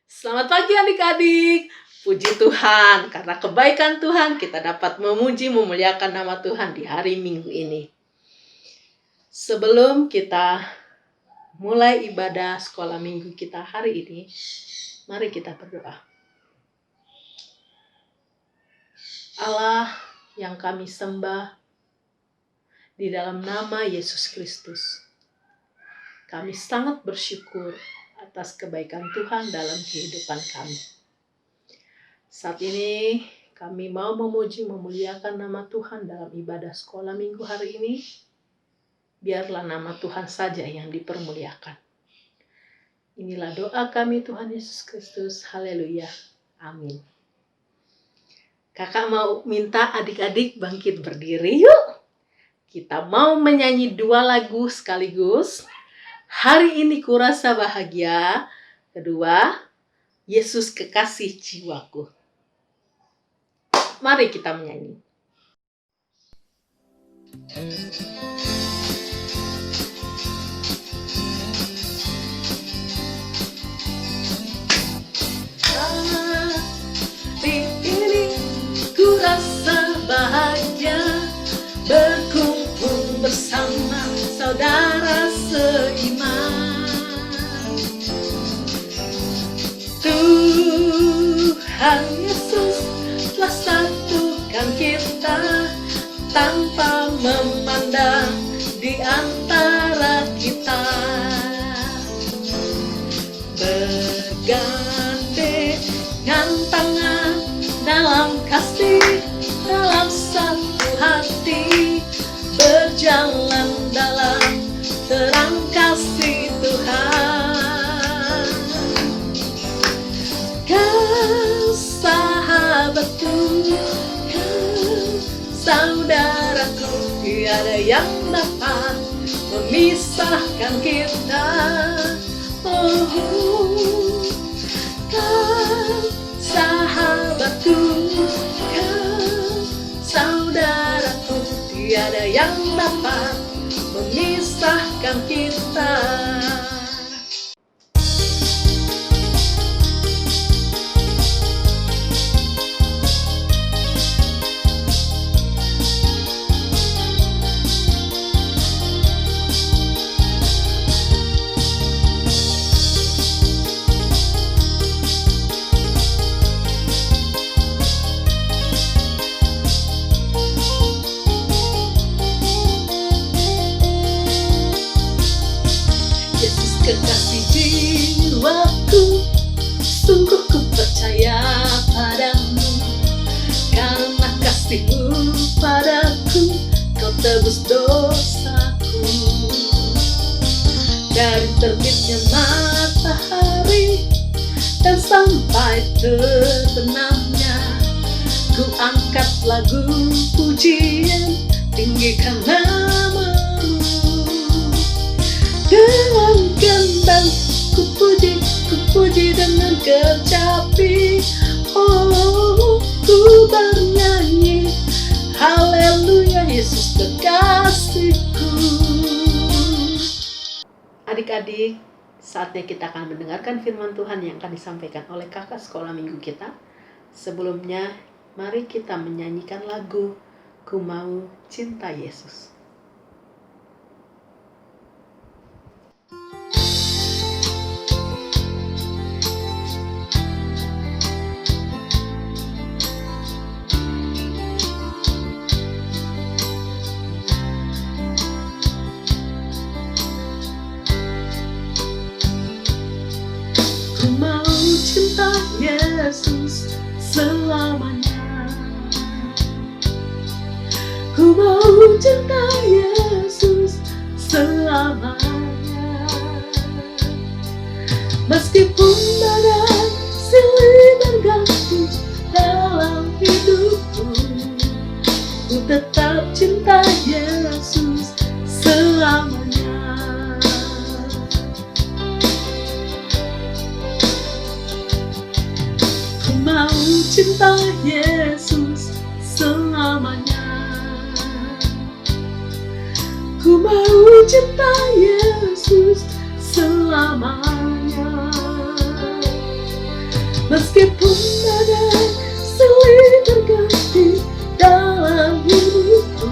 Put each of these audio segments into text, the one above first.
Selamat pagi adik-adik. Puji Tuhan, karena kebaikan Tuhan kita dapat memuji memuliakan nama Tuhan di hari Minggu ini. Sebelum kita mulai ibadah sekolah minggu kita hari ini, mari kita berdoa. Allah yang kami sembah, di dalam nama Yesus Kristus, kami sangat bersyukur atas kebaikan Tuhan dalam kehidupan kami. Saat ini kami mau memuji memuliakan nama Tuhan dalam ibadah sekolah minggu hari ini. Biarlah nama Tuhan saja yang dipermuliakan. Inilah doa kami Tuhan Yesus Kristus. Haleluya. Amin. Kakak mau minta adik-adik bangkit berdiri yuk. Kita mau menyanyi 2 lagu sekaligus. Hari ini kurasa bahagia. Kedua, Yesus kekasih jiwaku. Mari kita menyanyi. Hari ini kurasa bahagia, berkumpul bersama saudara seiman. Tuhan Yesus telah satukan kita tanpa memandang di antara kita. Bergandengan tangan dalam kasih, dalam satu hati, berjalan dalam terang kasih Tuhan. Kau sahabatku, kau saudaraku, tiada yang dapat memisahkan kita. Oh, kau sahabatku, kau saudaraku, tiada yang dapat memisahkan kita. Kekasih jiwaku, sungguh ku percaya padamu. Karena kasih-Mu padaku, Kau tebus dosaku. Dari terbitnya matahari dan sampai terbenamnya, ku angkat lagu pujian, tinggikan nama-Mu. Dengan gendang ku puji dengan kecapi. Oh, ku bernyanyi haleluya, Yesus kekasihku. Adik-adik, saatnya kita akan mendengarkan firman Tuhan yang akan disampaikan oleh kakak sekolah minggu kita. Sebelumnya, mari kita menyanyikan lagu Ku Mau Cinta Yesus. Ku mau cinta Yesus selamanya. Ku mau cinta Yesus selamanya. Meskipun badai silih berganti dalam hidupku, ku tetap cinta Yesus selamanya. Mau cinta Yesus selamanya. Ku mau cinta Yesus selamanya. Meskipun ada sulit terganti dalam hidupku,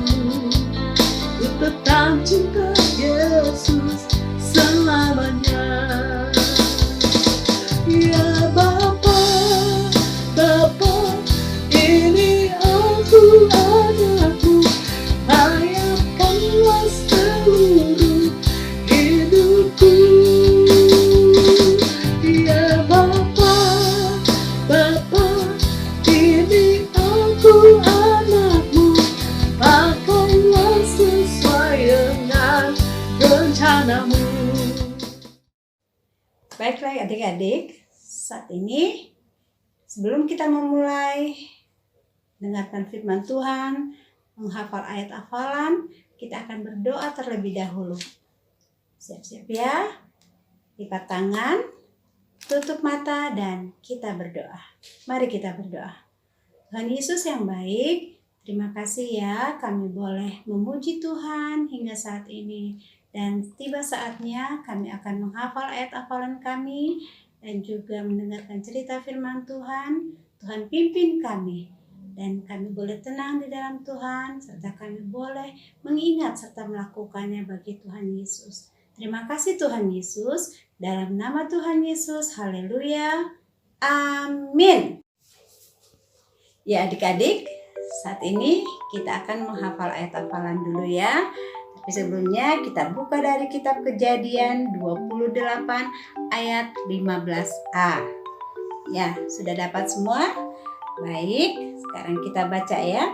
ku tetap cinta Yesus selamanya. Ya Bapa, Bapa, ini aku anakmu, hayatkanlah seluruh hidupku. Ya Bapa, Bapa, ini aku anakmu, pakailah sesuai dengan rencanamu. Baiklah adik-adik, saat ini sebelum kita memulai mendengarkan firman Tuhan, menghafal ayat hafalan, kita akan berdoa terlebih dahulu. Siap-siap ya, lipat tangan, tutup mata, dan kita berdoa. Mari kita berdoa. Tuhan Yesus yang baik, terima kasih ya kami boleh memuji Tuhan hingga saat ini. Dan tiba saatnya kami akan menghafal ayat hafalan kami dan juga mendengarkan cerita firman Tuhan. Tuhan pimpin kami dan kami boleh tenang di dalam Tuhan serta kami boleh mengingat serta melakukannya bagi Tuhan Yesus. Terima kasih Tuhan Yesus. Dalam nama Tuhan Yesus, haleluya, amin. Ya adik-adik, saat ini kita akan menghafal ayat hafalan dulu ya. Tapi sebelumnya kita buka dari kitab Kejadian 28 ayat 15a. Ya, sudah dapat semua? Baik, sekarang kita baca ya.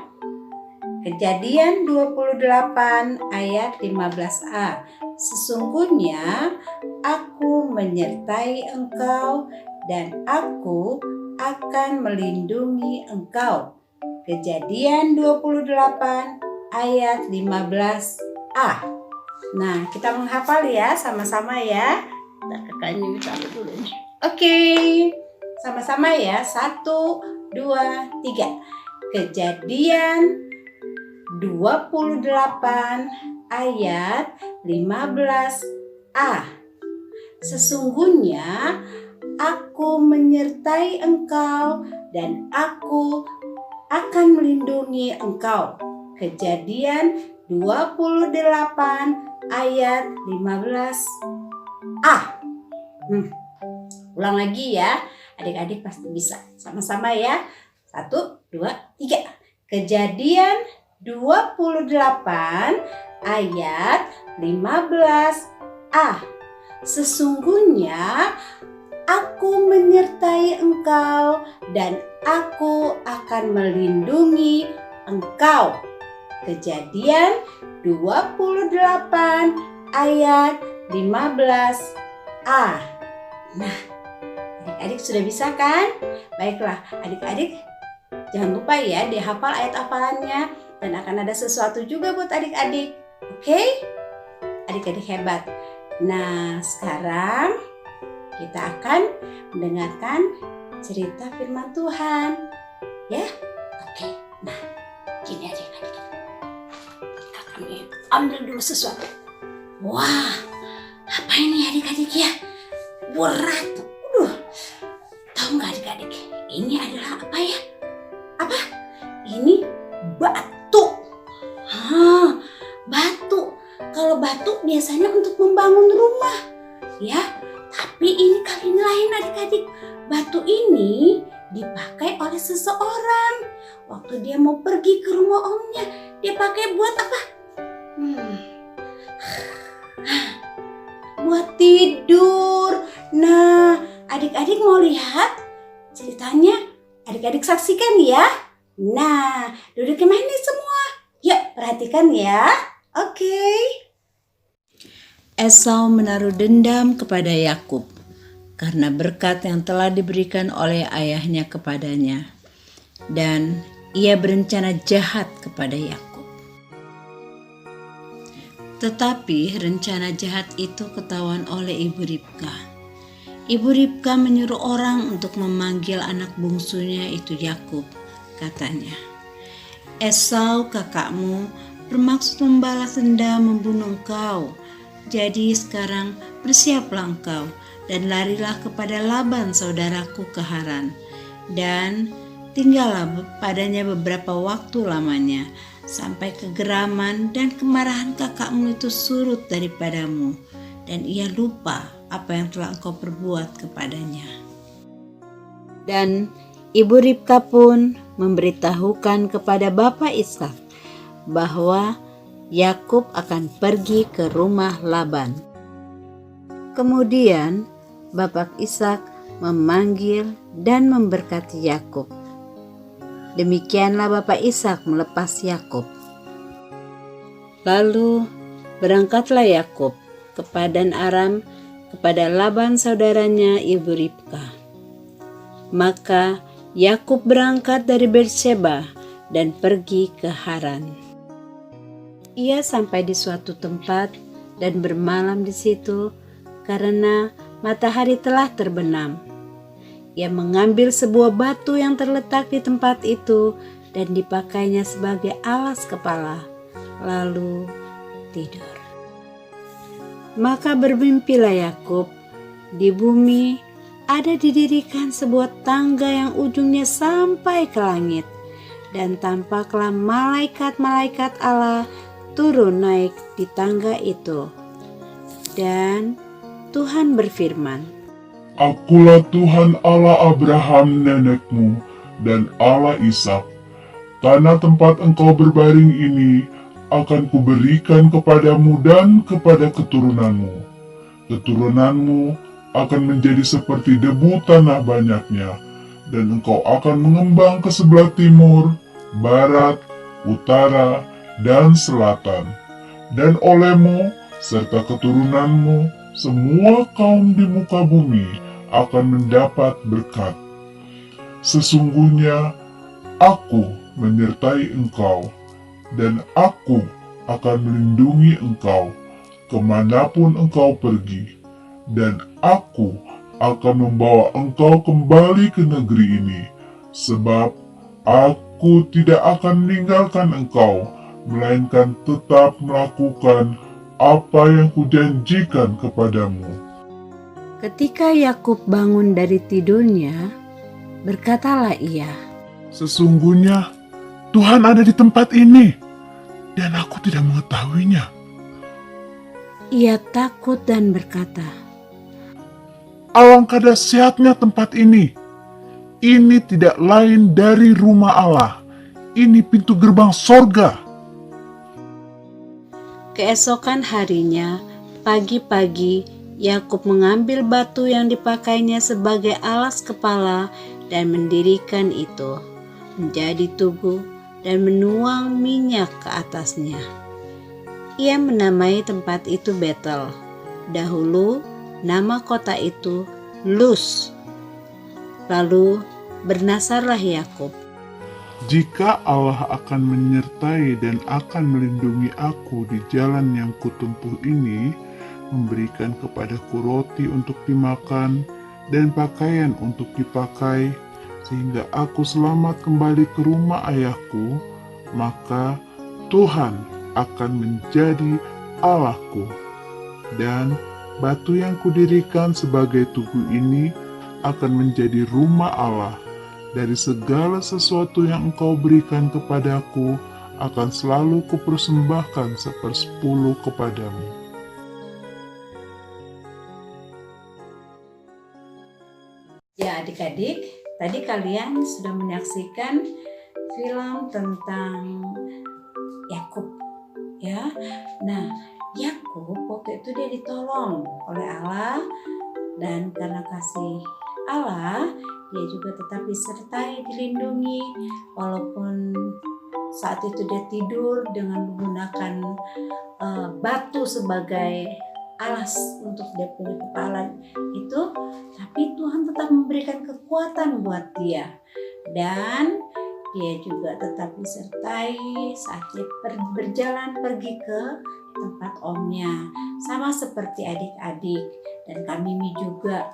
Kejadian 28 ayat 15a. Sesungguhnya aku menyertai engkau dan aku akan melindungi engkau. Kejadian 28 ayat 15a. Nah, kita menghafal ya sama-sama ya. Kakaknya minta dulu nih. Oke, sama-sama ya. 1, 2, 3. Kejadian 28 ayat 15a. Sesungguhnya aku menyertai engkau dan aku akan melindungi engkau. Kejadian 28 ayat 15a. Ulang lagi ya. Adik-adik pasti bisa. Sama-sama ya. 1, 2, 3. Kejadian 28 ayat 15a. Sesungguhnya aku menyertai engkau dan aku akan melindungi engkau. Kejadian 28 ayat 15a. Nah, adik-adik sudah bisa kan? Baiklah, adik-adik jangan lupa ya dihafal ayat hafalannya dan akan ada sesuatu juga buat adik-adik. Oke? Adik-adik hebat. Nah, sekarang kita akan mendengarkan cerita firman Tuhan. Ya? Oke. Nah, gini adik-adik. Kami ambil dulu sesuatu. Wah, apa ini adik-adik ya? Berat. Tahu nggak adik-adik? Ini adalah apa ya? Apa? Ini batu. Batu. Kalau batu biasanya untuk membangun rumah, ya. Tapi ini kali ini lain adik-adik. Batu ini dipakai oleh seseorang waktu dia mau pergi ke rumah omnya. Dia pakai buat apa? Buat tidur. Nah, adik-adik mau lihat ceritanya? Adik-adik saksikan ya. Nah, duduk kemana semua? Yuk, perhatikan ya. Oke. Esau menaruh dendam kepada Yakub karena berkat yang telah diberikan oleh ayahnya kepadanya, dan ia berencana jahat kepada Yakub. Tetapi rencana jahat itu ketahuan oleh ibu Ribka. Ibu Ribka menyuruh orang untuk memanggil anak bungsunya itu Yakub. Katanya, Esau kakakmu bermaksud membalas dendam membunuh engkau, Jadi sekarang bersiaplah engkau dan larilah kepada Laban saudaraku ke Haran, dan tinggallah padanya beberapa waktu lamanya, sampai kegeraman dan kemarahan kakakmu itu surut daripadamu, dan ia lupa apa yang telah engkau perbuat kepadanya. Dan ibu Ribka pun memberitahukan kepada Bapak Ishak bahwa Yakub akan pergi ke rumah Laban. Kemudian Bapak Ishak memanggil dan memberkati Yakub. Demikianlah Bapak Ishak melepas Yakub. Lalu berangkatlah Yakub ke Padan Aram kepada Laban saudaranya ibu Ribka. Maka Yakub berangkat dari Berseba dan pergi ke Haran. Ia sampai di suatu tempat dan bermalam di situ karena matahari telah terbenam. Ia mengambil sebuah batu yang terletak di tempat itu dan dipakainya sebagai alas kepala, lalu tidur. Maka bermimpilah Yakub, di bumi ada didirikan sebuah tangga yang ujungnya sampai ke langit, dan tampaklah malaikat-malaikat Allah turun naik di tangga itu. Dan Tuhan berfirman, Akulah Tuhan Allah Abraham nenekmu dan Allah Ishak. Tanah tempat engkau berbaring ini akan kuberikan kepadamu dan kepada keturunanmu. Keturunanmu akan menjadi seperti debu tanah banyaknya, dan engkau akan mengembang ke sebelah timur, barat, utara, dan selatan. Dan olehmu serta keturunanmu, semua kaum di muka bumi akan mendapat berkat. Sesungguhnya aku menyertai engkau, dan aku akan melindungi engkau kemanapun engkau pergi, dan aku akan membawa engkau kembali ke negeri ini, sebab aku tidak akan meninggalkan engkau, melainkan tetap melakukan apa yang kujanjikan kepadamu. ketika Yakub bangun dari tidurnya, berkatalah ia, Sesungguhnya Tuhan ada di tempat ini, dan aku tidak mengetahuinya. ia takut dan berkata, Alangkah dahsyatnya tempat ini. Ini tidak lain dari rumah Allah. Ini pintu gerbang sorga. Keesokan harinya, pagi-pagi, Yakub mengambil batu yang dipakainya sebagai alas kepala dan mendirikan itu menjadi tugu dan menuang minyak ke atasnya. Ia menamai tempat itu Betel. Dahulu nama kota itu Luz. Lalu bernasarlah Yakub. Jika Allah akan menyertai dan akan melindungi aku di jalan yang kutempuh ini, memberikan kepadaku roti untuk dimakan dan pakaian untuk dipakai, sehingga aku selamat kembali ke rumah ayahku, maka Tuhan akan menjadi Allahku. Dan batu yang kudirikan sebagai tugu ini akan menjadi rumah Allah. Dari segala sesuatu yang engkau berikan kepadaku, akan selalu kupersembahkan 1/10 kepadamu. Ya adik-adik, tadi kalian sudah menyaksikan film tentang Yakub, ya. Nah, Yakub waktu itu dia ditolong oleh Allah, dan karena kasih Allah, dia juga tetap disertai, dilindungi, walaupun saat itu dia tidur dengan menggunakan batu sebagai alas untuk dia punya kepala itu, tapi Tuhan tetap memberikan kekuatan buat dia, dan dia juga tetap disertai saat dia berjalan pergi ke tempat omnya, sama seperti adik-adik dan kami juga.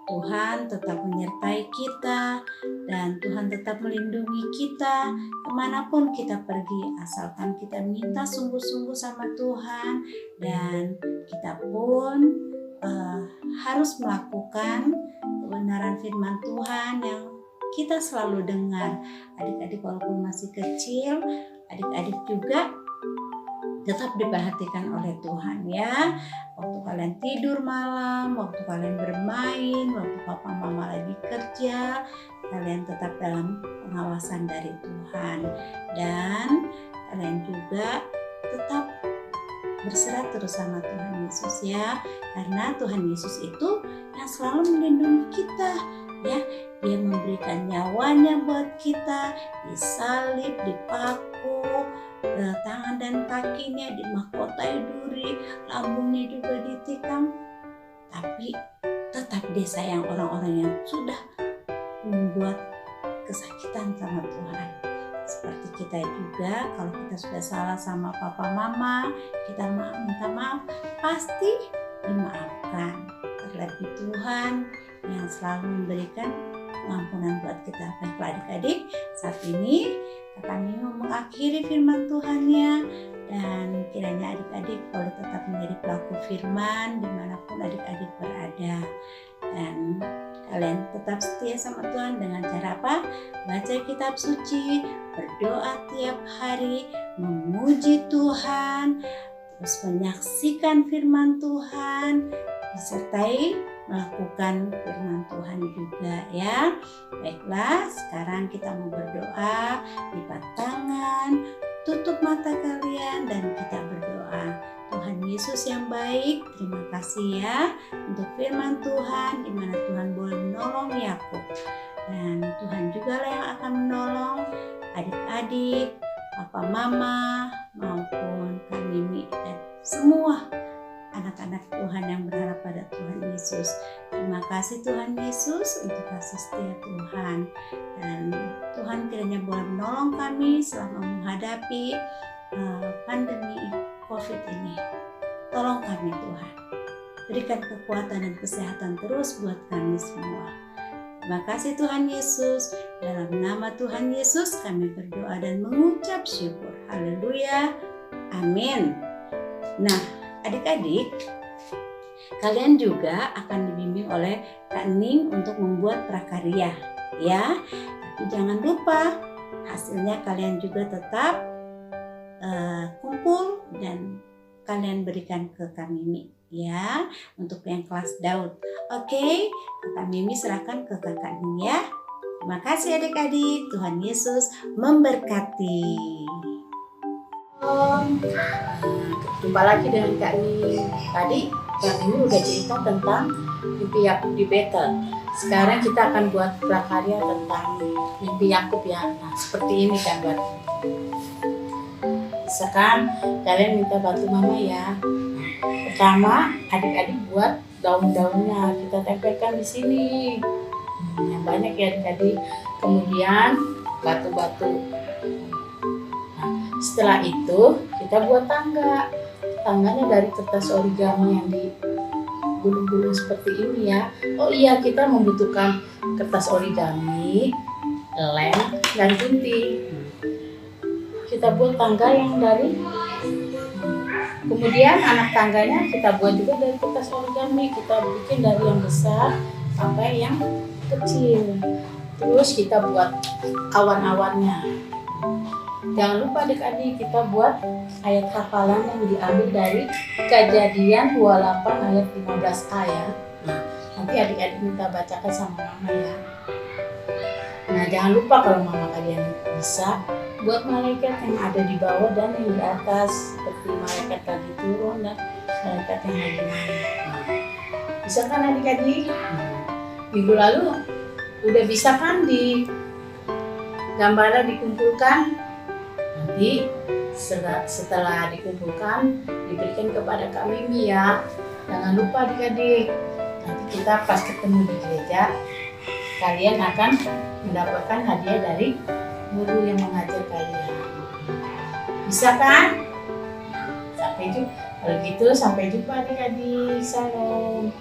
Tuhan tetap menyertai kita, dan Tuhan tetap melindungi kita kemanapun kita pergi, asalkan kita minta sungguh-sungguh sama Tuhan dan kita pun harus melakukan kebenaran firman Tuhan yang kita selalu dengar. Adik-adik walaupun masih kecil, adik-adik juga tetap diperhatikan oleh Tuhan ya. Waktu kalian tidur malam, waktu kalian bermain, waktu papa mama lagi kerja, kalian tetap dalam pengawasan dari Tuhan. Dan kalian juga tetap berserah terus sama Tuhan Yesus ya. Karena Tuhan Yesus itu yang selalu melindungi kita ya. Dia memberikan nyawanya buat kita, disalib, dipaku, tangan dan kakinya dimahkotai duri, lambungnya juga ditikam. Tapi tetap dia sayang orang-orang yang sudah membuat kesakitan sama Tuhan. Seperti kita juga, kalau kita sudah salah sama papa mama, kita minta maaf, pasti dimaafkan. Terlebih Tuhan yang selalu memberikan pengampunan buat kita. Baiklah adik-adik, saat ini kami mau mengakhiri firman Tuhannya, dan kiranya adik-adik boleh tetap menjadi pelaku firman dimanapun adik-adik berada. Dan kalian tetap setia sama Tuhan dengan cara apa? Baca kitab suci, berdoa tiap hari, memuji Tuhan, terus menyaksikan firman Tuhan, disertai melakukan firman Tuhan juga ya. Baiklah, sekarang kita mau berdoa, lipat tangan, tutup mata kalian dan kita berdoa. Tuhan Yesus yang baik, terima kasih ya untuk firman Tuhan di mana Tuhan boleh menolong Yakub. Dan Tuhan juga lah yang akan menolong adik-adik, papa mama maupun Kak Mimi dan semua anak-anak Tuhan yang berharap pada Tuhan Yesus. Terima kasih Tuhan Yesus untuk kasih setia Tuhan. Dan Tuhan kiranya boleh menolong kami selama menghadapi pandemi COVID ini. Tolong kami Tuhan. Berikan kekuatan dan kesehatan terus buat kami semua. Terima kasih Tuhan Yesus. Dalam nama Tuhan Yesus kami berdoa dan mengucap syukur. Haleluya. Amin. Nah, adik-adik, kalian juga akan dibimbing oleh Kak Ning untuk membuat prakarya ya. Tapi jangan lupa hasilnya kalian juga tetap kumpul dan kalian berikan ke Kak Mimi ya, untuk yang kelas Daud. Oke, Kak Mimi serahkan ke Kakak Ning ya. Terima kasih adik-adik. Tuhan Yesus memberkati. Jumpa lagi dengan Kak Ning. Tadi Kak Ning udah cerita tentang mimpi Yakub di Betel. Sekarang kita akan buat prakarya tentang mimpi Yakub ya. Nah, seperti ini kan buat. Misalkan kalian minta bantu mama ya. Pertama, adik-adik buat daun-daunnya, kita tempelkan di sini. Yang banyak ya adik-adik. Kemudian batu-batu. Setelah itu kita buat tangga. Tangganya dari kertas origami yang digulung-gulung seperti ini ya. Oh iya, kita membutuhkan kertas origami, lem, dan gunting. Kita buat tangga yang dari, kemudian anak tangganya kita buat juga dari kertas origami. Kita bikin dari yang besar sampai yang kecil. Terus kita buat awan-awannya. Jangan lupa adik-adik kita buat ayat hafalan yang diambil dari Kejadian 28 ayat 15a ya. Nah, nanti adik-adik minta bacakan sama mama ya. Nah, jangan lupa kalau mama kalian bisa buat malaikat yang ada di bawah dan yang di atas, seperti malaikat lagi turun dan malaikat yang lagi naik. Nah, bisa kan adik-adik? Minggu lalu udah bisa kan di gambarnya dikumpulkan? Nanti setelah dikumpulkan diberikan kepada Kak Mimi ya. Jangan lupa adik-adik. Nanti kita pas ketemu di gereja, kalian akan mendapatkan hadiah dari guru yang mengajar kalian. Bisa kan? Sampai jumpa. Kalau gitu sampai jumpa adik-adik. Salam.